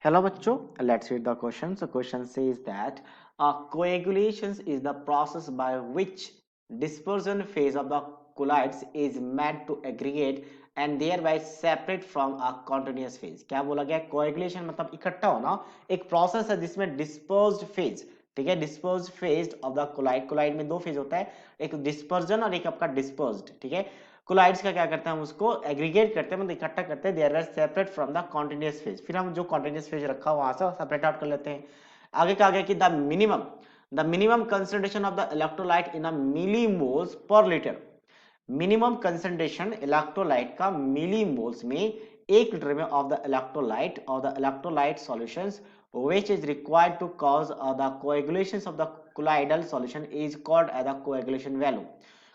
Hello bachcho, let's read the question. So question says that coagulation is the process by which dispersion phase of the colloids is made to aggregate and thereby separate from a continuous phase. क्या बोला गया? coagulation मतलब इकट्ठा होना, एक process है जिसमें dispersed phase, ठीक है, dispersed phase of the colloid, colloid में दो phase होता है, एक dispersion और एक आपका dispersed, ठीक है। कोलाइड्स का क्या करते हैं, हम उसको एग्रीगेट करते हैं, मतलब इकट्ठा करते हैं, they are separate from the continuous phase. फिर हम जो कॉन्टिन्यूअस फेज रखा वहां से सेपरेट आउट कर लेते हैं। आगे क्या आ गया कि the minimum concentration of the electrolyte in a millimoles पर लीटर। मिनिमम कंसंट्रेशन इलेक्ट्रोलाइट का मिलीमोल्स में 1 लीटर में of the electrolyte solutions which is required to cause the coagulation of the colloidal solution is called as the coagulation value।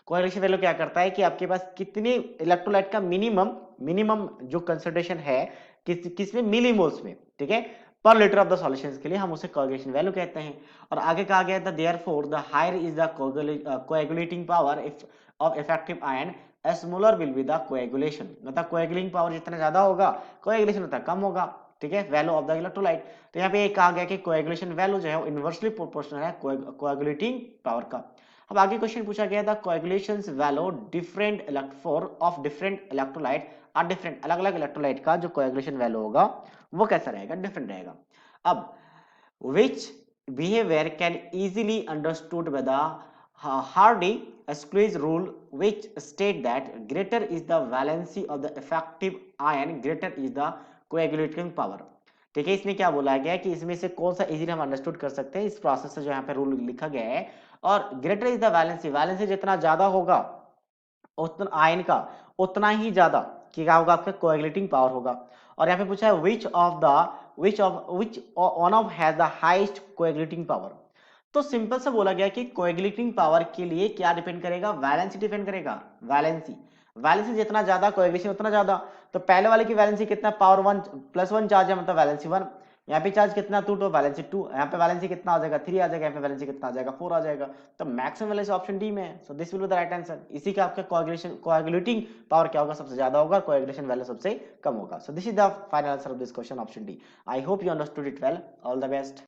Coagulation value क्या करता है कि आपके पास कितने इलेक्ट्रोलाइट का मिनिमम जो कंसंट्रेशन है किसमें, मिलीमोल्स में, ठीक है, पर लीटर ऑफ द सॉल्यूशंस के लिए हम उसे कोएगुलेशन वैल्यू कहते हैं। और आगे कहा गया था therefore the higher is the coagulating power of effective ion smaller will be the coagulation. मतलब कोएगुलेटिंग पावर जितना ज्यादा होगा कोएगुलेशन उतना कम होगा, ठीक है, वैल्यू ऑफ द इलेक्ट्रोलाइट। तो यहाँ पे कहा गया कि कोएगुलेशन वैल्यू जो है वो इनवर्सली प्रोपोर्शनल है कोएगुलेटिंग पावर का। अब आगे क्वेश्चन पूछा गया था coagulations value different for of different electrolyte are different, अलग अलग इलेक्ट्रोलाइट का जो कोएगुलेशन वैल्यू होगा वो कैसा रहेगा, डिफरेंट रहेगा। अब which behavior can easily understood by the Hardy-Squeeze rule, which state that greater is the valency of the effective ion, greater is the coagulating power। ठीक है, इसमें क्या बोला गया है कि इसमें से कौन सा इजीली हम अंडरस्टूड कर सकते हैं इस प्रोसेस से जो यहाँ पे रूल लिखा गया है। और greater is the valency, valency जितना ज्यादा होगा उतना आयन का उतना ही ज्यादा क्या होगा, आपका कोएगुलेटिंग पावर होगा। और यहाँ पे पूछा है which one of has the highest coagulating power। तो सिंपल से बोला गया कि कोएगुलेटिंग पावर के लिए क्या डिपेंड करेगा, वैलेंसी डिपेंड करेगा। वैलेंसी वैलेंसी जितना ज्यादा कोएगुलेशन उतना ज्यादा। तो पहले वाले की वैलेंसी कितना, पावर 1+1 चार्ज है, मतलब वैलेंसी 1। यहाँ पे चार्ज कितना 2, तो वैलेंसी 2। यहाँ पे वैलेंसी कितना आ जाएगा 3 आ जाएगा, यहाँ पे वैलेंसी कितना आ जाएगा 4 आ जाएगा। तो मैक्सिमम वैलेंसी ऑप्शन डी में है। So this will be the right answer. इसी का आपका कोएगुलेटिंग पावर क्या होगा, सबसे ज्यादा होगा, कोएगुलेशन वैल्यू सबसे कम होगा। So this is the final answer of this question, option D. I hope you understood it well. All the best.